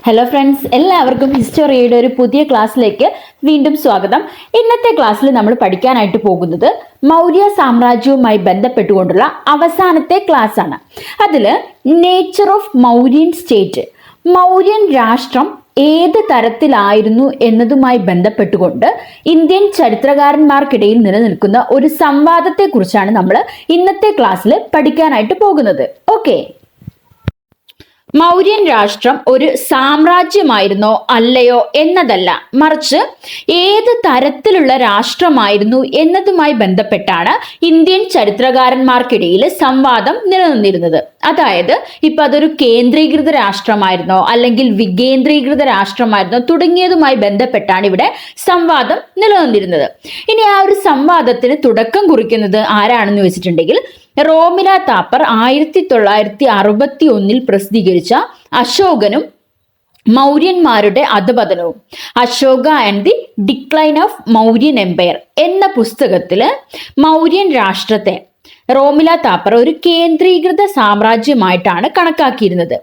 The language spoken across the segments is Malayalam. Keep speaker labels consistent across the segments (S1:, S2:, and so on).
S1: ഹലോ ഫ്രണ്ട്സ്, എല്ലാവർക്കും ഹിസ്റ്ററിയുടെ ഒരു പുതിയ ക്ലാസ്സിലേക്ക് വീണ്ടും സ്വാഗതം. ഇന്നത്തെ ക്ലാസ്സിൽ നമ്മൾ പഠിക്കാനായിട്ട് പോകുന്നത് മൗര്യ സാമ്രാജ്യവുമായി ബന്ധപ്പെട്ടുകൊണ്ടുള്ള അവസാനത്തെ ക്ലാസ് ആണ്. അതിൽ nature of Mauryan state, Mauryan രാഷ്ട്രം ഏത് തരത്തിലായിരുന്നു എന്നതുമായി ബന്ധപ്പെട്ടുകൊണ്ട് ഇന്ത്യൻ ചരിത്രകാരന്മാർക്കിടയിൽ നിലനിൽക്കുന്ന ഒരു സംവാദത്തെ കുറിച്ചാണ് നമ്മൾ ഇന്നത്തെ ക്ലാസ്സിൽ പഠിക്കാനായിട്ട് പോകുന്നത്. ഓക്കെ, മൗര്യൻ രാഷ്ട്രം ഒരു സാമ്രാജ്യമായിരുന്നോ അല്ലയോ എന്നതല്ല, മറിച്ച് ഏത് തരത്തിലുള്ള രാഷ്ട്രമായിരുന്നു എന്നതുമായി ബന്ധപ്പെട്ടാണ് ഇന്ത്യൻ ചരിത്രകാരന്മാർക്കിടയിൽ സംവാദം നിലനിന്നിരുന്നത്. അതായത് ഇപ്പൊ അതൊരു കേന്ദ്രീകൃത രാഷ്ട്രമായിരുന്നോ അല്ലെങ്കിൽ വികേന്ദ്രീകൃത രാഷ്ട്രമായിരുന്നോ തുടങ്ങിയതുമായി ബന്ധപ്പെട്ടാണ് ഇവിടെ സംവാദം നിലനിന്നിരുന്നത്. ഇനി ആ ഒരു സംവാദത്തിന് തുടക്കം കുറിക്കുന്നത് ആരാണെന്ന് വെച്ചിട്ടുണ്ടെങ്കിൽ റോമില താപ്പർ 1961 പ്രസിദ്ധീകരിച്ച അശോകനും മൗര്യന്മാരുടെ അധപതനവും, Ashoka and the decline of Mauryan empire എന്ന പുസ്തകത്തില് മൗര്യൻ രാഷ്ട്രത്തെ റോമില താപ്പർ ഒരു കേന്ദ്രീകൃത സാമ്രാജ്യമായിട്ടാണ് കണക്കാക്കിയിരുന്നത്.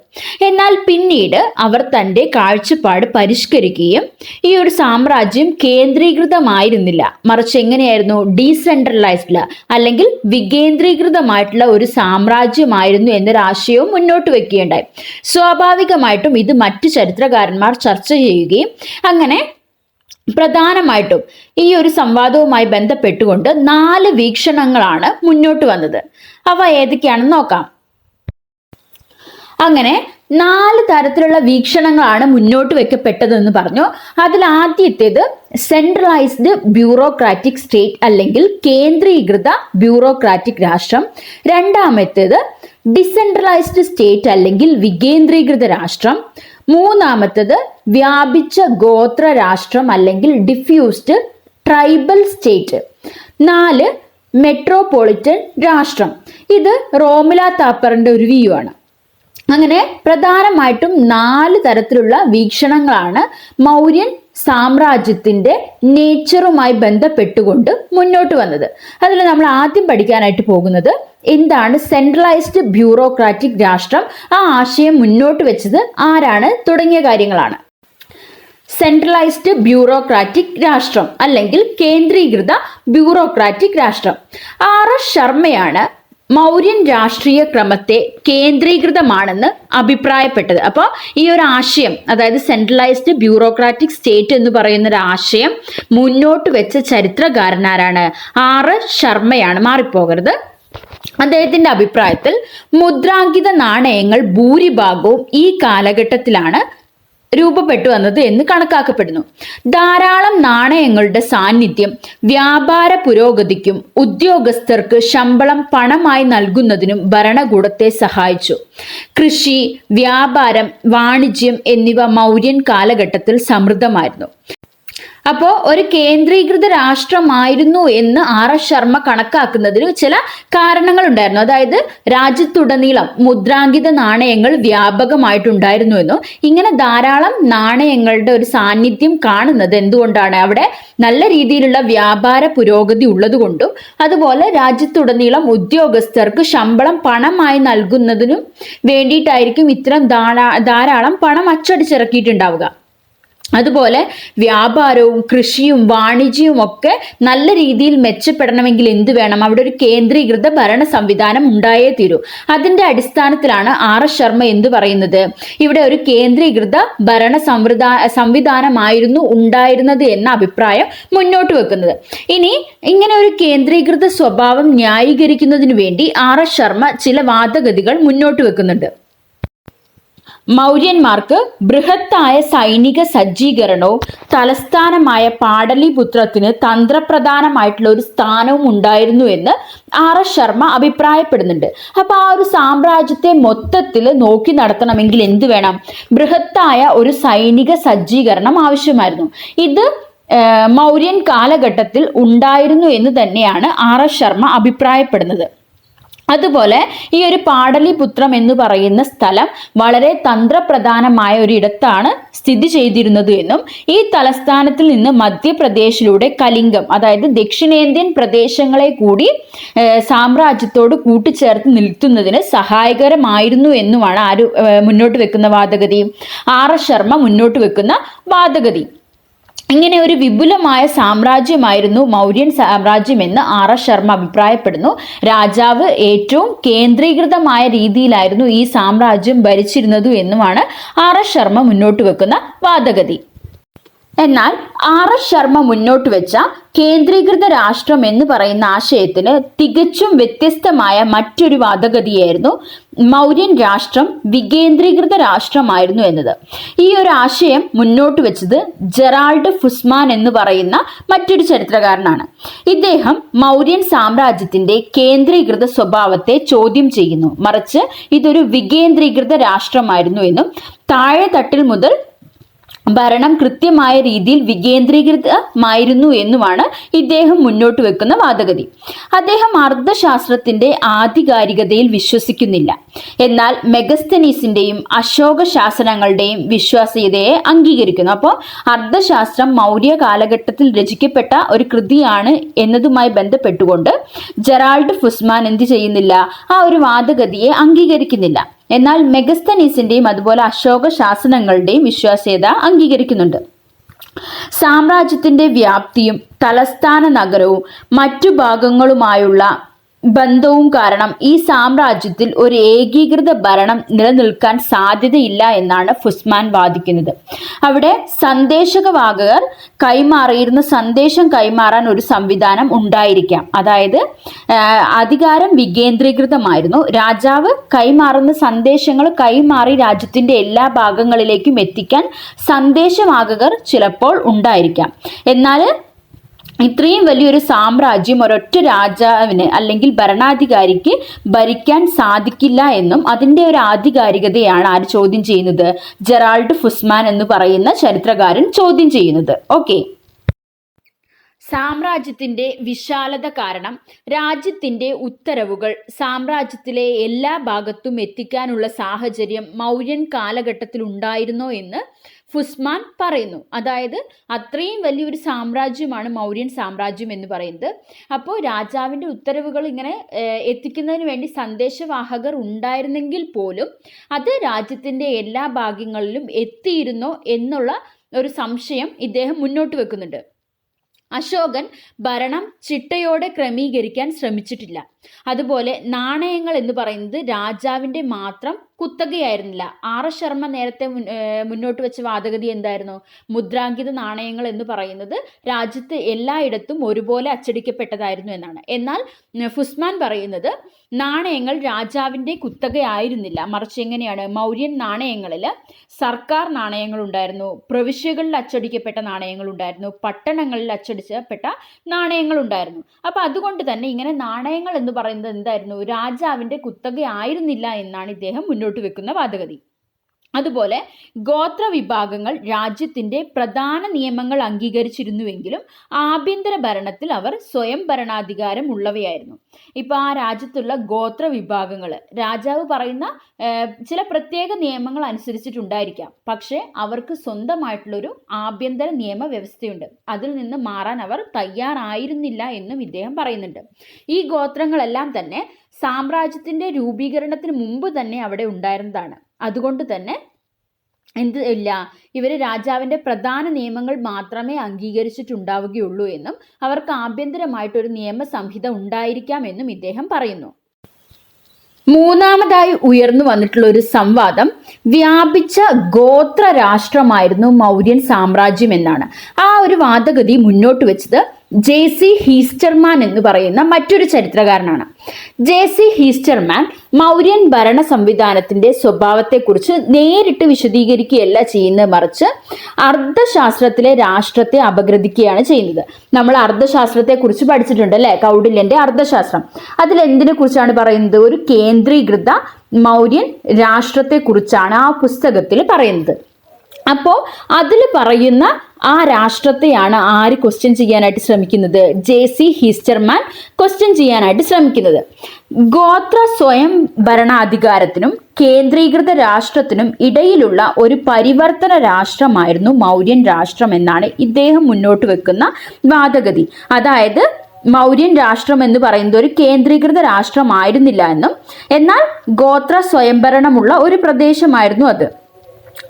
S1: എന്നാൽ പിന്നീട് അവർ തൻ്റെ കാഴ്ചപ്പാട് പരിഷ്കരിക്കുകയും ഈ ഒരു സാമ്രാജ്യം കേന്ദ്രീകൃതമായിരുന്നില്ല, മറിച്ച് എങ്ങനെയായിരുന്നു, ഡീസെൻട്രലൈസ്ഡ് അല്ലെങ്കിൽ വികേന്ദ്രീകൃതമായിട്ടുള്ള ഒരു സാമ്രാജ്യമായിരുന്നു എന്നൊരു ആശയവും മുന്നോട്ട് വെക്കുകയുണ്ടായി. സ്വാഭാവികമായിട്ടും ഇത് മറ്റു ചരിത്രകാരന്മാർ ചർച്ച ചെയ്യുകയും അങ്ങനെ പ്രധാനമായിട്ടും ഈ ഒരു സംവാദവുമായി ബന്ധപ്പെട്ടുകൊണ്ട് 4 വീക്ഷണങ്ങളാണ് മുന്നോട്ട് വന്നത്. അവ ഏതൊക്കെയാണെന്ന് നോക്കാം. അങ്ങനെ 4 തരത്തിലുള്ള വീക്ഷണങ്ങളാണ് മുന്നോട്ട് വെക്കപ്പെട്ടതെന്ന് പറഞ്ഞു. അതിൽ ആദ്യത്തേത് സെൻട്രലൈസ്ഡ് ബ്യൂറോക്രാറ്റിക് സ്റ്റേറ്റ് അല്ലെങ്കിൽ കേന്ദ്രീകൃത ബ്യൂറോക്രാറ്റിക് രാഷ്ട്രം. രണ്ടാമത്തേത് ഡിസെൻട്രലൈസ്ഡ് സ്റ്റേറ്റ് അല്ലെങ്കിൽ വികേന്ദ്രീകൃത രാഷ്ട്രം. മൂന്നാമത്തേത് വ്യാപിച്ച ഗോത്ര രാഷ്ട്രം അല്ലെങ്കിൽ ഡിഫ്യൂസ്ഡ് ട്രൈബൽ സ്റ്റേറ്റ്. 4 മെട്രോപൊളിറ്റൻ രാഷ്ട്രം. ഇത് റോമില താപ്പറിന്റെ ഒരു വ്യൂ ആണ്. അങ്ങനെ പ്രധാനമായിട്ടും 4 തരത്തിലുള്ള വീക്ഷണങ്ങളാണ് മൗര്യൻ സാമ്രാജ്യത്തിന്റെ നേച്ചറുമായി ബന്ധപ്പെട്ടുകൊണ്ട് മുന്നോട്ട് വന്നത്. അതിൽ നമ്മൾ ആദ്യം പഠിക്കാനായിട്ട് പോകുന്നത് എന്താണ് സെൻട്രലൈസ്ഡ് ബ്യൂറോക്രാറ്റിക് രാഷ്ട്രം, ആ ആശയം മുന്നോട്ട് വെച്ചത് ആരാണ് തുടങ്ങിയ കാര്യങ്ങളാണ്. സെൻട്രലൈസ്ഡ് ബ്യൂറോക്രാറ്റിക് രാഷ്ട്രം അല്ലെങ്കിൽ കേന്ദ്രീകൃത ബ്യൂറോക്രാറ്റിക് രാഷ്ട്രം. RS ശർമ്മയാണ് മൗര്യൻ രാഷ്ട്രീയ ക്രമത്തെ കേന്ദ്രീകൃതമാണെന്ന് അഭിപ്രായപ്പെട്ടത്. അപ്പോൾ ഈ ഒരു ആശയം, അതായത് സെൻട്രലൈസ്ഡ് ബ്യൂറോക്രാറ്റിക് സ്റ്റേറ്റ് എന്ന് പറയുന്ന ഒരു ആശയം മുന്നോട്ട് വെച്ച ചരിത്രകാരനാരാണ്? RS ശർമ്മയാണ്. മാറിപ്പോകരുത്. അദ്ദേഹത്തിന്റെ അഭിപ്രായത്തിൽ മുദ്രാങ്കിത നാണയങ്ങൾ ഭൂരിഭാഗവും ഈ കാലഘട്ടത്തിലാണ് രൂപപ്പെട്ടു വന്നത് എന്ന് കണക്കാക്കപ്പെടുന്നു. ധാരാളം നാണയങ്ങളുടെ സാന്നിധ്യം വ്യാപാര പുരോഗതിക്കും ഉദ്യോഗസ്ഥർക്ക് ശമ്പളം പണമായി നൽകുന്നതിനും ഭരണകൂടത്തെ സഹായിച്ചു. കൃഷി, വ്യാപാരം, വാണിജ്യം എന്നിവ മൗര്യൻ കാലഘട്ടത്തിൽ സമൃദ്ധമായിരുന്നു. അപ്പോൾ ഒരു കേന്ദ്രീകൃത രാഷ്ട്രമായിരുന്നു എന്ന് RS ശർമ്മ കണക്കാക്കുന്നതിന് ചില കാരണങ്ങൾ ഉണ്ടായിരുന്നു. അതായത് രാജ്യത്തുടനീളം മുദ്രാങ്കിത നാണയങ്ങൾ വ്യാപകമായിട്ടുണ്ടായിരുന്നു എന്നും ഇങ്ങനെ ധാരാളം നാണയങ്ങളുടെ ഒരു സാന്നിധ്യം കാണുന്നത് എന്തുകൊണ്ടാണ്, അവിടെ നല്ല രീതിയിലുള്ള വ്യാപാര പുരോഗതി ഉള്ളത് കൊണ്ടും അതുപോലെ രാജ്യത്തുടനീളം ഉദ്യോഗസ്ഥർക്ക് ശമ്പളം പണമായി നൽകുന്നതിനും വേണ്ടിയിട്ടായിരിക്കും ഇത്തരം ധാരാളം പണം അച്ചടിച്ചിറക്കിയിട്ടുണ്ടാവുക. അതുപോലെ വ്യാപാരവും കൃഷിയും വാണിജ്യവും ഒക്കെ നല്ല രീതിയിൽ മെച്ചപ്പെടണമെങ്കിൽ എന്ത് വേണം, അവിടെ ഒരു കേന്ദ്രീകൃത ഭരണ സംവിധാനം ഉണ്ടായേ തീരൂ. അതിന്റെ അടിസ്ഥാനത്തിലാണ് RS ശർമ്മ എന്ത് പറയുന്നത്, ഇവിടെ ഒരു കേന്ദ്രീകൃത ഭരണ സംവിധാനമായിരുന്നു ഉണ്ടായിരുന്നത് എന്ന അഭിപ്രായം മുന്നോട്ട് വെക്കുന്നത്. ഇനി ഇങ്ങനെ ഒരു കേന്ദ്രീകൃത സ്വഭാവം ന്യായീകരിക്കുന്നതിന് വേണ്ടി RS ശർമ്മ ചില വാദഗതികൾ മുന്നോട്ട് വെക്കുന്നുണ്ട്. മൗര്യന്മാർക്ക് ബൃഹത്തായ സൈനിക സജ്ജീകരണവും തലസ്ഥാനമായ പാടലിപുത്രത്തിന് തന്ത്രപ്രധാനമായിട്ടുള്ള ഒരു സ്ഥാനവും ഉണ്ടായിരുന്നു എന്ന് RS ശർമ്മ അഭിപ്രായപ്പെടുന്നുണ്ട്. അപ്പൊ ആ ഒരു സാമ്രാജ്യത്തെ മൊത്തത്തിൽ നോക്കി നടത്തണമെങ്കിൽ എന്ത് വേണം, ബൃഹത്തായ ഒരു സൈനിക സജ്ജീകരണം ആവശ്യമായിരുന്നു. ഇത് മൗര്യൻ കാലഘട്ടത്തിൽ ഉണ്ടായിരുന്നു എന്ന് തന്നെയാണ് RS ശർമ്മ അഭിപ്രായപ്പെടുന്നത്. അതുപോലെ ഈ ഒരു പാടലിപുത്രം എന്ന് പറയുന്ന സ്ഥലം വളരെ തന്ത്രപ്രധാനമായ ഒരിടത്താണ് സ്ഥിതി ചെയ്തിരുന്നത് എന്നും ഈ തലസ്ഥാനത്തിൽ നിന്ന് മധ്യപ്രദേശിലൂടെ കലിംഗം, അതായത് ദക്ഷിണേന്ത്യൻ പ്രദേശങ്ങളെ കൂടി സാമ്രാജ്യത്തോട് കൂട്ടിച്ചേർത്ത് നിൽക്കുന്നതിന് സഹായകരമായിരുന്നു എന്നുമാണ് മുന്നോട്ട് വെക്കുന്ന വാദഗതി, RS ശർമ്മ മുന്നോട്ട് വെക്കുന്ന വാദഗതി. ഇങ്ങനെ ഒരു വിപുലമായ സാമ്രാജ്യമായിരുന്നു മൗര്യൻ സാമ്രാജ്യം എന്ന് RS ശർമ്മ അഭിപ്രായപ്പെടുന്നു. രാജാവ് ഏറ്റവും കേന്ദ്രീകൃതമായ രീതിയിലായിരുന്നു ഈ സാമ്രാജ്യം ഭരിച്ചിരുന്നത് എന്നുമാണ് RS ശർമ്മ മുന്നോട്ട് വെക്കുന്ന വാദഗതി. എന്നാൽ RS ശർമ്മ മുന്നോട്ട് വെച്ച കേന്ദ്രീകൃത രാഷ്ട്രം എന്ന് പറയുന്ന ആശയത്തിന് തികച്ചും വ്യത്യസ്തമായ മറ്റൊരു വാദഗതിയായിരുന്നു മൗര്യൻ രാഷ്ട്രം വികേന്ദ്രീകൃത രാഷ്ട്രമായിരുന്നു എന്നത്. ഈ ഒരു ആശയം മുന്നോട്ട് വെച്ചത് ജെറാൾഡ് ഫുസ്മാൻ എന്ന് പറയുന്ന മറ്റൊരു ചരിത്രകാരനാണ്. ഇദ്ദേഹം മൗര്യൻ സാമ്രാജ്യത്തിന്റെ കേന്ദ്രീകൃത സ്വഭാവത്തെ ചോദ്യം ചെയ്യുന്നു, മറിച്ച് ഇതൊരു വികേന്ദ്രീകൃത രാഷ്ട്രമായിരുന്നു എന്നും താഴെത്തട്ടിൽ മുതൽ ഭരണം കൃത്യമായ രീതിയിൽ വികേന്ദ്രീകൃതമായിരുന്നു എന്നുമാണ് ഇദ്ദേഹം മുന്നോട്ട് വെക്കുന്ന വാദഗതി. അദ്ദേഹം അർത്ഥശാസ്ത്രത്തിന്റെ ആധികാരികതയിൽ വിശ്വസിക്കുന്നില്ല, എന്നാൽ മെഗസ്തനീസിന്റെയും അശോക ശാസനങ്ങളുടെയും വിശ്വാസ്യതയെ അംഗീകരിക്കുന്നു. അപ്പോൾ അർത്ഥശാസ്ത്രം മൗര്യ കാലഘട്ടത്തിൽ രചിക്കപ്പെട്ട ഒരു കൃതിയാണ് എന്നതുമായി ബന്ധപ്പെട്ടുകൊണ്ട് ജെറാൾഡ് ഫുസ്മാൻ എന്ത് ചെയ്യുന്നില്ല, ആ ഒരു വാദഗതിയെ അംഗീകരിക്കുന്നില്ല. എന്നാൽ മെഗസ്തനീസിന്റെയും അതുപോലെ അശോക ശാസനങ്ങളുടെയും വിശ്വാസ്യത അംഗീകരിക്കുന്നുണ്ട്. സാമ്രാജ്യത്തിന്റെ വ്യാപ്തിയും തലസ്ഥാന നഗരവും മറ്റു ഭാഗങ്ങളുമായുള്ള ബന്ധവും കാരണം ഈ സാമ്രാജ്യത്തിൽ ഒരു ഏകീകൃത ഭരണം നിലനിൽക്കാൻ സാധ്യതയില്ല എന്നാണ് ഫുസ്മാൻ വാദിക്കുന്നത്. അവിടെ സന്ദേശകവാഹകർ കൈമാറിയിരുന്ന സന്ദേശം കൈമാറാൻ ഒരു സംവിധാനം ഉണ്ടായിരിക്കാം. അതായത് അധികാരം വികേന്ദ്രീകൃതമായിരുന്നു. രാജാവ് കൈമാറുന്ന സന്ദേശങ്ങൾ കൈമാറി രാജ്യത്തിന്റെ എല്ലാ ഭാഗങ്ങളിലേക്കും എത്തിക്കാൻ സന്ദേശവാഹകർ ചിലപ്പോൾ ഉണ്ടായിരിക്കാം. എന്നാൽ ഇത്രയും വലിയൊരു സാമ്രാജ്യം ഒരൊറ്റ രാജാവിന് അല്ലെങ്കിൽ ഭരണാധികാരിക്ക് ഭരിക്കാൻ സാധിക്കില്ല എന്നും അതിൻ്റെ ഒരു ആധികാരികതയാണ് ആര് ചോദ്യം ചെയ്യുന്നത്, ജെറാൾഡ് ഫുസ്മാൻ എന്ന് പറയുന്ന ചരിത്രകാരൻ ചോദ്യം ചെയ്യുന്നത്. ഓക്കെ, സാമ്രാജ്യത്തിന്റെ വിശാലത കാരണം രാജ്യത്തിന്റെ ഉത്തരവുകൾ സാമ്രാജ്യത്തിലെ എല്ലാ ഭാഗത്തും എത്തിക്കാനുള്ള സാഹചര്യം മൗര്യൻ കാലഘട്ടത്തിൽ ഉണ്ടായിരുന്നോ എന്ന് ഫുസ്മാൻ പറയുന്നു. അതായത് അത്രയും വലിയൊരു സാമ്രാജ്യമാണ് മൗര്യൻ സാമ്രാജ്യം എന്ന് പറയുന്നത്. അപ്പോൾ രാജാവിൻ്റെ ഉത്തരവുകൾ ഇങ്ങനെ എത്തിക്കുന്നതിന് വേണ്ടി സന്ദേശവാഹകർ ഉണ്ടായിരുന്നെങ്കിൽ പോലും അത് രാജ്യത്തിൻ്റെ എല്ലാ ഭാഗങ്ങളിലും എത്തിയിരുന്നോ എന്നുള്ള ഒരു സംശയം ഇദ്ദേഹം മുന്നോട്ട് വെക്കുന്നുണ്ട്. അശോകൻ ഭരണം ചിട്ടയോടെ ക്രമീകരിക്കാൻ ശ്രമിച്ചിട്ടില്ല. അതുപോലെ നാണയങ്ങൾ എന്ന് പറയുന്നത് രാജാവിൻ്റെ മാത്രം കുത്തകയായിരുന്നില്ല. RS ശർമ്മ നേരത്തെ മുന്നോട്ട് വെച്ച വാദഗതി എന്തായിരുന്നു, മുദ്രാങ്കിത നാണയങ്ങൾ എന്ന് പറയുന്നത് രാജ്യത്ത് എല്ലായിടത്തും ഒരുപോലെ അച്ചടിക്കപ്പെട്ടതായിരുന്നു എന്നാണ്. എന്നാൽ ഫുസ്മാൻ പറയുന്നത് നാണയങ്ങൾ രാജാവിൻ്റെ കുത്തകയായിരുന്നില്ല, മറിച്ച് എങ്ങനെയാണ്, മൗര്യൻ നാണയങ്ങളിൽ സർക്കാർ നാണയങ്ങൾ ഉണ്ടായിരുന്നു, പ്രവിശ്യകളിൽ അച്ചടിക്കപ്പെട്ട നാണയങ്ങൾ ഉണ്ടായിരുന്നു, പട്ടണങ്ങളിൽ അച്ചടിക്കപ്പെട്ട നാണയങ്ങൾ ഉണ്ടായിരുന്നു. അപ്പൊ അതുകൊണ്ട് തന്നെ ഇങ്ങനെ നാണയങ്ങൾ എന്ന് പറയുന്നത് എന്തായിരുന്നു, രാജാവിൻ്റെ കുത്തകയായിരുന്നില്ല എന്നാണ് ഇദ്ദേഹം മുന്നോട്ട് വെക്കുന്ന വാദഗതി. അതുപോലെ ഗോത്ര വിഭാഗങ്ങൾ രാജ്യത്തിന്റെ പ്രധാന നിയമങ്ങൾ അംഗീകരിച്ചിരുന്നുവെങ്കിലും ആഭ്യന്തര ഭരണത്തിൽ അവർ സ്വയം ഭരണാധികാരം ഉള്ളവയായിരുന്നു. ഇപ്പൊ ആ രാജ്യത്തുള്ള ഗോത്ര വിഭാഗങ്ങൾ രാജാവ് പറയുന്ന ചില പ്രത്യേക നിയമങ്ങൾ അനുസരിച്ചിട്ടുണ്ടായിരിക്കാം, പക്ഷെ അവർക്ക് സ്വന്തമായിട്ടുള്ളൊരു ആഭ്യന്തര നിയമ വ്യവസ്ഥയുണ്ട്. അതിൽ നിന്ന് മാറാൻ അവർ തയ്യാറായിരുന്നില്ല എന്നും ഇദ്ദേഹം പറയുന്നുണ്ട്. ഈ ഗോത്രങ്ങളെല്ലാം തന്നെ സാമ്രാജ്യത്തിന്റെ രൂപീകരണത്തിന് മുമ്പ് തന്നെ അവിടെ ഉണ്ടായിരുന്നതാണ്. അതുകൊണ്ട് തന്നെ എന്ത് ഇല്ല, ഇവർ രാജാവിൻ്റെ പ്രധാന നിയമങ്ങൾ മാത്രമേ അംഗീകരിച്ചിട്ടുണ്ടാവുകയുള്ളൂ എന്നും അവർക്ക് ആഭ്യന്തരമായിട്ടൊരു നിയമ സംഹിത ഉണ്ടായിരിക്കാം എന്നും ഇദ്ദേഹം പറയുന്നു. മൂന്നാമതായി ഉയർന്നു വന്നിട്ടുള്ള ഒരു സംവാദം വ്യാപിച്ച ഗോത്ര രാഷ്ട്രമായിരുന്നു മൗര്യൻ സാമ്രാജ്യം എന്നാണ്. ആ ഒരു വാദഗതി മുന്നോട്ട് വെച്ചത് JC ഹീസ്റ്റർമാൻ എന്ന് പറയുന്ന മറ്റൊരു ചരിത്രകാരനാണ്. JC ഹീസ്റ്റർമാൻ മൗര്യൻ ഭരണ സംവിധാനത്തിന്റെ സ്വഭാവത്തെക്കുറിച്ച് നേരിട്ട് വിശദീകരിക്കുകയല്ല ചെയ്യുന്നത്, മറിച്ച് അർത്ഥശാസ്ത്രത്തിലെ രാഷ്ട്രത്തെ അപഗ്രഥിക്കുകയാണ് ചെയ്യുന്നത്. നമ്മൾ അർത്ഥശാസ്ത്രത്തെക്കുറിച്ച് പഠിച്ചിട്ടുണ്ട് അല്ലെ, കൗടില്യന്റെ അർത്ഥശാസ്ത്രം. അതിൽ എന്തിനെ കുറിച്ചാണ് പറയുന്നത്, ഒരു കേന്ദ്രീകൃത മൗര്യൻ രാഷ്ട്രത്തെക്കുറിച്ചാണ് ആ പുസ്തകത്തിൽ പറയുന്നത്. അപ്പോൾ അതിൽ പറയുന്ന ആ രാഷ്ട്രത്തെയാണ് ആര് ക്വസ്റ്റ്യൻ ചെയ്യാനായിട്ട് ശ്രമിക്കുന്നത്? JC ഹിസ്റ്റർമാൻ ക്വസ്റ്റ്യൻ ചെയ്യാനായിട്ട് ശ്രമിക്കുന്നത്. ഗോത്ര സ്വയം ഭരണാധികാരത്തിനും കേന്ദ്രീകൃത രാഷ്ട്രത്തിനും ഇടയിലുള്ള ഒരു പരിവർത്തന രാഷ്ട്രമായിരുന്നു മൗര്യൻ രാഷ്ട്രം എന്നാണ് ഇദ്ദേഹം മുന്നോട്ട് വെക്കുന്ന വാദഗതി. അതായത് മൗര്യൻ രാഷ്ട്രം എന്ന് പറയുന്നത് ഒരു കേന്ദ്രീകൃത രാഷ്ട്രമായിരുന്നില്ല എന്നും, എന്നാൽ ഗോത്ര സ്വയംഭരണമുള്ള ഒരു പ്രദേശമായിരുന്നു അത്.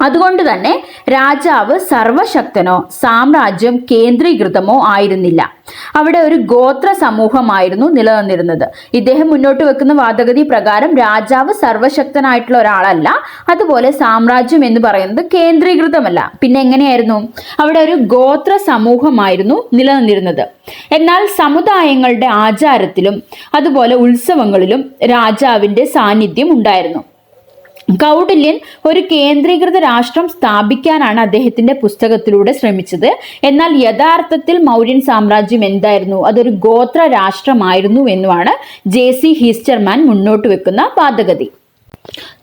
S1: അതുകൊണ്ട് തന്നെ രാജാവ് സർവശക്തനോ സാമ്രാജ്യം കേന്ദ്രീകൃതമോ ആയിരുന്നില്ല. അവിടെ ഒരു ഗോത്ര സമൂഹമായിരുന്നു നിലനിന്നിരുന്നത്. ഇദ്ദേഹം മുന്നോട്ട് വെക്കുന്ന വാദഗതി പ്രകാരം രാജാവ് സർവശക്തനായിട്ടുള്ള ഒരാളല്ല, അതുപോലെ സാമ്രാജ്യം എന്ന് പറയുന്നത് കേന്ദ്രീകൃതമല്ല. പിന്നെ എങ്ങനെയായിരുന്നു? അവിടെ ഒരു ഗോത്ര സമൂഹമായിരുന്നു നിലനിന്നിരുന്നത്. എന്നാൽ സമുദായങ്ങളുടെ ആചാരത്തിലും അതുപോലെ ഉത്സവങ്ങളിലും രാജാവിന്റെ സാന്നിധ്യം ഉണ്ടായിരുന്നു. കൗടില്യൻ ഒരു കേന്ദ്രീകൃത രാഷ്ട്രം സ്ഥാപിക്കാനാണ് അദ്ദേഹത്തിന്റെ പുസ്തകത്തിലൂടെ ശ്രമിച്ചത്. എന്നാൽ യഥാർത്ഥത്തിൽ മൗര്യൻ സാമ്രാജ്യം എന്തായിരുന്നു? അതൊരു ഗോത്ര രാഷ്ട്രമായിരുന്നു എന്നുമാണ് JC ഹിസ്റ്റർമാൻ മുന്നോട്ട് വെക്കുന്ന വാദഗതി.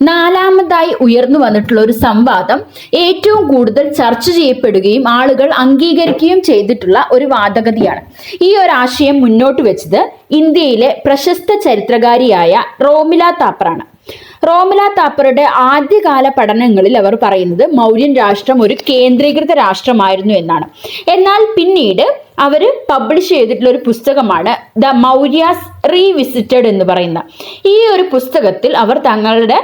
S1: നാലാമതായി ഉയർന്നു വന്നിട്ടുള്ള ഒരു സംവാദം ഏറ്റവും കൂടുതൽ ചർച്ച ചെയ്യപ്പെടുകയും ആളുകൾ അംഗീകരിക്കുകയും ചെയ്തിട്ടുള്ള ഒരു വാദഗതിയാണ്. ഈ ഒരു ആശയം മുന്നോട്ട് വെച്ചത് ഇന്ത്യയിലെ പ്രശസ്ത ചരിത്രകാരിയായ റോമില താപ്പറാണ്. റോമില താപ്പറുടെ ആദ്യകാല പഠനങ്ങളിൽ അവർ പറയുന്നത് മൗര്യൻ രാഷ്ട്രം ഒരു കേന്ദ്രീകൃത രാഷ്ട്രമായിരുന്നു എന്നാണ്. എന്നാൽ പിന്നീട് അവർ പബ്ലിഷ് ചെയ്തിട്ടുള്ള ഒരു പുസ്തകമാണ് ദ മൗര്യാസ് റീവിസിറ്റഡ് എന്ന് പറയുന്ന. ഈ ഒരു പുസ്തകത്തിൽ അവർ തങ്ങളുടെ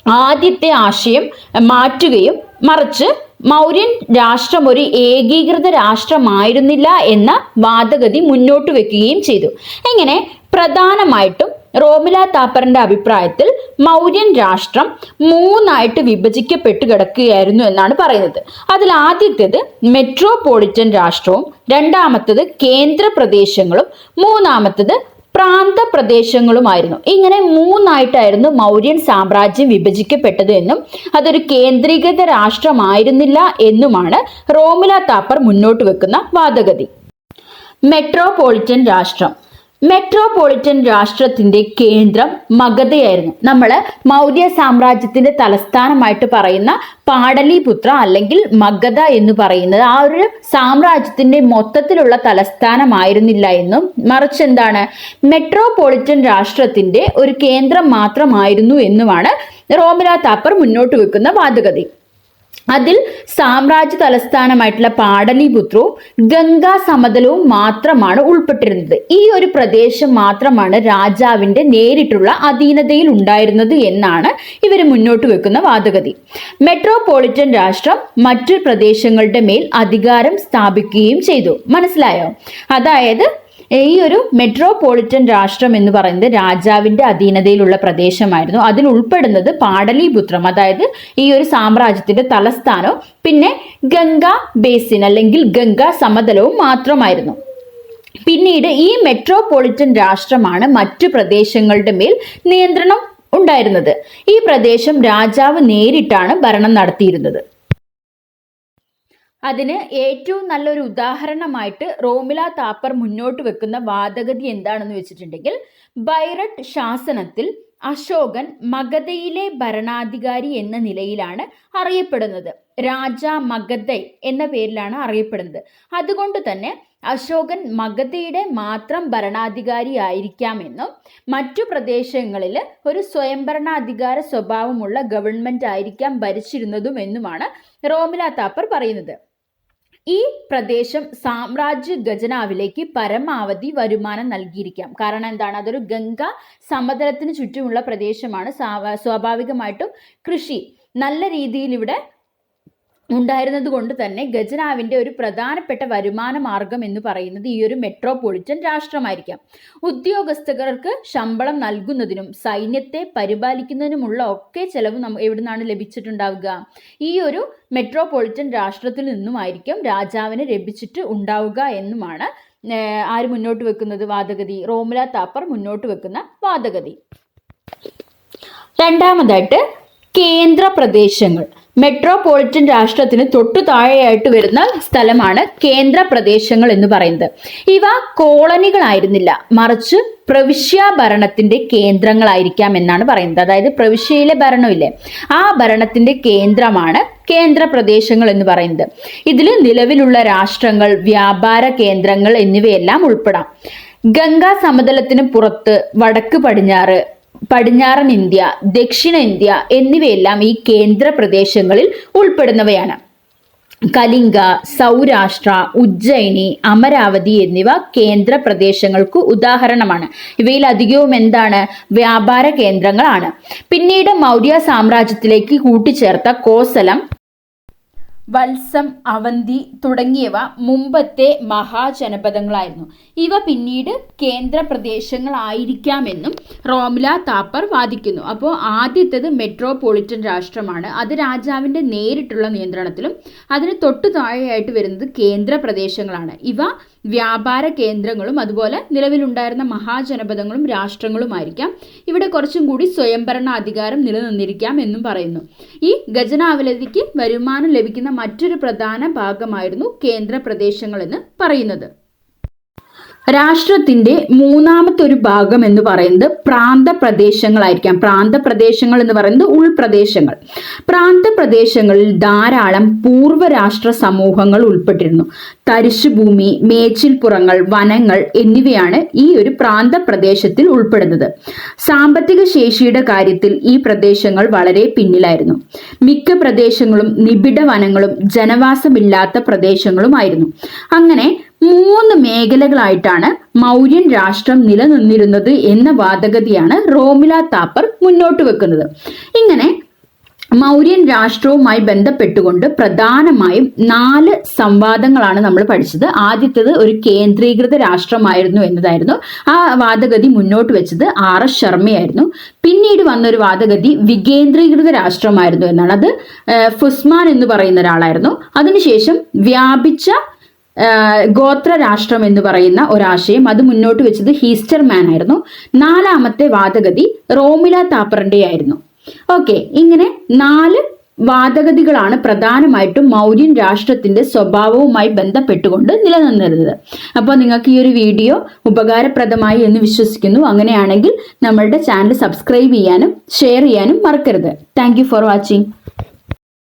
S1: ആദ്യത്തെ ആശയം മാറ്റുകയും മറിച്ച് മൗര്യൻ രാഷ്ട്രം ഒരു ഏകീകൃത രാഷ്ട്രമായിരുന്നില്ല എന്ന വാദഗതി മുന്നോട്ട് വെക്കുകയും ചെയ്തു. എങ്ങനെ? പ്രധാനമായിട്ടും റോമില താപ്പറിന്റെ അഭിപ്രായത്തിൽ മൗര്യൻ രാഷ്ട്രം മൂന്നായിട്ട് വിഭജിക്കപ്പെട്ട് കിടക്കുകയായിരുന്നു എന്നാണ് പറയുന്നത്. അതിൽ ആദ്യത്തേത് മെട്രോപൊളിറ്റൻ രാഷ്ട്രവും, രണ്ടാമത്തത് കേന്ദ്രപ്രദേശങ്ങളും, മൂന്നാമത്തത് പ്രാന്തപ്രദേശങ്ങളുമായിരുന്നു. ഇങ്ങനെ മൂന്നായിട്ടായിരുന്നു മൗര്യൻ സാമ്രാജ്യം വിഭജിക്കപ്പെട്ടത് എന്നും അതൊരു കേന്ദ്രീകൃത രാഷ്ട്രമായിരുന്നില്ല എന്നുമാണ് റോമില താപ്പർ മുന്നോട്ട് വെക്കുന്ന വാദഗതി. മെട്രോപൊളിറ്റൻ രാഷ്ട്രത്തിന്റെ കേന്ദ്രം മഗധയായിരുന്നു. നമ്മൾ മൗര്യ സാമ്രാജ്യത്തിന്റെ തലസ്ഥാനമായിട്ട് പറയുന്ന പാടലിപുത്ര അല്ലെങ്കിൽ മഗധ എന്ന് പറയുന്നത് ആ ഒരു സാമ്രാജ്യത്തിന്റെ മൊത്തത്തിലുള്ള തലസ്ഥാനമായിരുന്നില്ല എന്നും, മറിച്ച് എന്താണ്, മെട്രോപൊളിറ്റൻ രാഷ്ട്രത്തിന്റെ ഒരു കേന്ദ്രം മാത്രമായിരുന്നു എന്നുമാണ് റോമില താപ്പർ മുന്നോട്ട് വെക്കുന്ന വാദഗതി. അതിൽ സാമ്രാജ്യ തലസ്ഥാനമായിട്ടുള്ള പാടലിപുത്രവും ഗംഗാ സമതലവും മാത്രമാണ് ഉൾപ്പെട്ടിരുന്നത്. ഈ ഒരു പ്രദേശം മാത്രമാണ് രാജാവിന്റെ നേരിട്ടുള്ള അധീനതയിൽ ഉണ്ടായിരുന്നത് എന്നാണ് ഇവർ മുന്നോട്ട് വെക്കുന്ന വാദഗതി. മെട്രോപൊളിറ്റൻ രാഷ്ട്രം മറ്റു പ്രദേശങ്ങളുടെ മേൽ അധികാരം സ്ഥാപിക്കുകയും ചെയ്തു. മനസ്സിലായോ? അതായത് ഈ ഒരു മെട്രോപൊളിറ്റൻ രാഷ്ട്രം എന്ന് പറയുന്നത് രാജാവിന്റെ അധീനതയിലുള്ള പ്രദേശമായിരുന്നു. അതിൽ ഉൾപ്പെടുന്നത് പാടലിപുത്രം, അതായത് ഈ ഒരു സാമ്രാജ്യത്തിന്റെ തലസ്ഥാനവും പിന്നെ ഗംഗാ ബേസിൻ അല്ലെങ്കിൽ ഗംഗാ സമതലവും മാത്രമായിരുന്നു. പിന്നീട് ഈ മെട്രോപൊളിറ്റൻ രാഷ്ട്രമാണ് മറ്റു പ്രദേശങ്ങളുടെ മേൽ നിയന്ത്രണം ഉണ്ടായിരുന്നത്. ഈ പ്രദേശം രാജാവ് നേരിട്ടാണ് ഭരണം നടത്തിയിരുന്നത്. അതിന് ഏറ്റവും നല്ലൊരു ഉദാഹരണമായിട്ട് റോമില താപ്പർ മുന്നോട്ട് വെക്കുന്ന വാദഗതി എന്താണെന്ന് വെച്ചിട്ടുണ്ടെങ്കിൽ, ബൈറട്ട് ശാസനത്തിൽ അശോകൻ മഗധയിലെ ഭരണാധികാരി എന്ന നിലയിലാണ് അറിയപ്പെടുന്നത്. രാജ മഗധൈ എന്ന പേരിലാണ് അറിയപ്പെടുന്നത്. അതുകൊണ്ട് തന്നെ അശോകൻ മഗധയുടെ മാത്രം ഭരണാധികാരി ആയിരിക്കാമെന്നും മറ്റു പ്രദേശങ്ങളിൽ ഒരു സ്വയംഭരണാധികാര സ്വഭാവമുള്ള ഗവൺമെന്റ് ആയിരിക്കാം ഭരിച്ചിരുന്നതും എന്നുമാണ് റോമില താപ്പർ പറയുന്നത്. ഈ പ്രദേശം സാമ്രാജ്യ ഖജനാവിലേക്ക് പരമാവധി വരുമാനം നൽകിയിരിക്കാം. കാരണം എന്താണ്? അതൊരു ഗംഗാ സമതലത്തിന് ചുറ്റുമുള്ള പ്രദേശമാണ്. സ്വാഭാവികമായിട്ടും കൃഷി നല്ല രീതിയിൽ ഇവിടെ ഉണ്ടായിരുന്നത് കൊണ്ട് തന്നെ ഖജനാവിന്റെ ഒരു പ്രധാനപ്പെട്ട വരുമാന മാർഗം എന്ന് പറയുന്നത് ഈ ഒരു മെട്രോപൊളിറ്റൻ രാഷ്ട്രമായിരിക്കാം. ഉദ്യോഗസ്ഥർക്ക് ശമ്പളം നൽകുന്നതിനും സൈന്യത്തെ പരിപാലിക്കുന്നതിനുമുള്ള ഒക്കെ ചെലവ് എവിടെ നിന്നാണ് ലഭിച്ചിട്ടുണ്ടാവുക? ഈ ഒരു മെട്രോപൊളിറ്റൻ രാഷ്ട്രത്തിൽ നിന്നുമായിരിക്കും രാജാവിന് ലഭിച്ചിട്ട് ഉണ്ടാവുക എന്നുമാണ് ആര് മുന്നോട്ട് വെക്കുന്നത് വാദഗതി? റോമില താപ്പർ മുന്നോട്ട് വെക്കുന്ന വാദഗതി. രണ്ടാമതായിട്ട് കേന്ദ്ര പ്രദേശങ്ങൾ. മെട്രോപൊളിറ്റൻ രാഷ്ട്രത്തിന് തൊട്ടു താഴെയായിട്ട് വരുന്ന സ്ഥലമാണ് കേന്ദ്ര പ്രദേശങ്ങൾ എന്ന് പറയുന്നത്. ഇവ കോളനികളായിരുന്നില്ല, മറിച്ച് പ്രവിശ്യ ഭരണത്തിന്റെ കേന്ദ്രങ്ങളായിരിക്കാം എന്നാണ് പറയുന്നത്. അതായത് പ്രവിശ്യയിലെ ഭരണമില്ലേ, ആ ഭരണത്തിന്റെ കേന്ദ്രമാണ് കേന്ദ്ര പ്രദേശങ്ങൾ എന്ന് പറയുന്നത്. ഇതിൽ നിലവിലുള്ള രാഷ്ട്രങ്ങൾ, വ്യാപാര കേന്ദ്രങ്ങൾ എന്നിവയെല്ലാം ഉൾപ്പെടാം. ഗംഗാ സമതലത്തിന് പുറത്ത് വടക്ക് പടിഞ്ഞാറ്, പടിഞ്ഞാറൻ ഇന്ത്യ, ദക്ഷിണ ഇന്ത്യ എന്നിവയെല്ലാം ഈ കേന്ദ്ര പ്രദേശങ്ങളിൽ ഉൾപ്പെടുന്നവയാണ്. കലിംഗ, സൗരാഷ്ട്ര, ഉജ്ജയിനി, അമരാവതി എന്നിവ കേന്ദ്ര പ്രദേശങ്ങൾക്ക് ഉദാഹരണമാണ്. ഇവയിൽ അധികവും എന്താണ്? വ്യാപാര കേന്ദ്രങ്ങളാണ്. പിന്നീട് മൗര്യ സാമ്രാജ്യത്തിലേക്ക് കൂട്ടിച്ചേർത്ത കോസലം, വത്സം, അവന്തി തുടങ്ങിയവ മുമ്പത്തെ മഹാജനപദങ്ങളായിരുന്നു. ഇവ പിന്നീട് കേന്ദ്ര പ്രദേശങ്ങളായിരിക്കാമെന്നും റോമില താപ്പർ വാദിക്കുന്നു. അപ്പോൾ ആദ്യത്തേത് മെട്രോപൊളിറ്റൻ രാഷ്ട്രമാണ്. അത് രാജാവിൻ്റെ നേരിട്ടുള്ള നിയന്ത്രണത്തിലും അതിന് തൊട്ടു താഴെയായിട്ട് വരുന്നത് കേന്ദ്ര പ്രദേശങ്ങളാണ്. ഇവ വ്യാപാര കേന്ദ്രങ്ങളും അതുപോലെ നിലവിലുണ്ടായിരുന്ന മഹാജനപദങ്ങളും രാഷ്ട്രങ്ങളുമായിരിക്കാം. ഇവിടെ കുറച്ചും കൂടി സ്വയംഭരണ അധികാരം നിലനിന്നിരിക്കാം എന്നും പറയുന്നു. ഈ ഖജനാവിലേക്ക് വരുമാനം ലഭിക്കുന്ന മറ്റൊരു പ്രധാന ഭാഗമായിരുന്നു കേന്ദ്ര പ്രദേശങ്ങൾ എന്ന് പറയുന്നത്. രാഷ്ട്രത്തിന്റെ മൂന്നാമത്തെ ഒരു ഭാഗം എന്ന് പറയുന്നത് പ്രാന്തപ്രദേശങ്ങളായിരിക്കാം. പ്രാന്തപ്രദേശങ്ങൾ എന്ന് പറയുന്നത് ഉൾപ്രദേശങ്ങൾ. പ്രാന്തപ്രദേശങ്ങളിൽ ധാരാളം പൂർവ്വ രാഷ്ട്ര സമൂഹങ്ങൾ ഉൾപ്പെട്ടിരുന്നു. തരിശുഭൂമി, മേച്ചിൽപ്പുറങ്ങൾ, വനങ്ങൾ എന്നിവയാണ് ഈ ഒരു പ്രാന്തപ്രദേശത്തിൽ ഉൾപ്പെടുന്നത്. സാമ്പത്തിക ശേഷിയുടെ കാര്യത്തിൽ ഈ പ്രദേശങ്ങൾ വളരെ പിന്നിലായിരുന്നു. മിക്ക പ്രദേശങ്ങളും നിബിഡ വനങ്ങളും ജനവാസമില്ലാത്ത പ്രദേശങ്ങളുമായിരുന്നു. അങ്ങനെ 3 മേഖലകളായിട്ടാണ് മൗര്യൻ രാഷ്ട്രം നിലനിന്നിരുന്നത് എന്ന വാദഗതിയാണ് റോമില താപ്പർ മുന്നോട്ട് വെക്കുന്നത്. ഇങ്ങനെ മൗര്യൻ രാഷ്ട്രവുമായി ബന്ധപ്പെട്ടുകൊണ്ട് പ്രധാനമായും 4 സംവാദങ്ങളാണ് നമ്മൾ പഠിച്ചത്. ആദ്യത്തേത് ഒരു കേന്ദ്രീകൃത രാഷ്ട്രമായിരുന്നു എന്നതായിരുന്നു. ആ വാദഗതി മുന്നോട്ട് വെച്ചത് RS ശർമ്മയായിരുന്നു. പിന്നീട് വന്നൊരു വാദഗതി വികേന്ദ്രീകൃത രാഷ്ട്രമായിരുന്നു എന്നാണ്. അത് ഫുസ്മാൻ എന്ന് പറയുന്ന ഒരാളായിരുന്നു. അതിനുശേഷം വ്യാപിച്ച ഗോത്ര രാഷ്ട്രം എന്ന് പറയുന്ന ഒരാശയം അത് മുന്നോട്ട് വെച്ചത് ഹീസ്റ്റർമാൻ ആയിരുന്നു. 4ാമത്തെ വാദഗതി റോമില താപ്പറിന്റെ ആയിരുന്നു. ഓക്കെ, ഇങ്ങനെ 4 വാദഗതികളാണ് പ്രധാനമായിട്ടും മൗര്യൻ രാഷ്ട്രത്തിന്റെ സ്വഭാവവുമായി ബന്ധപ്പെട്ടുകൊണ്ട് നിലനിന്നിരുന്നത്. അപ്പോൾ നിങ്ങൾക്ക് ഈ ഒരു വീഡിയോ ഉപകാരപ്രദമായി എന്ന് വിശ്വസിക്കുന്നു. അങ്ങനെയാണെങ്കിൽ നമ്മളുടെ ചാനൽ സബ്സ്ക്രൈബ് ചെയ്യാനും ഷെയർ ചെയ്യാനും മറക്കരുത്. Thank you for watching.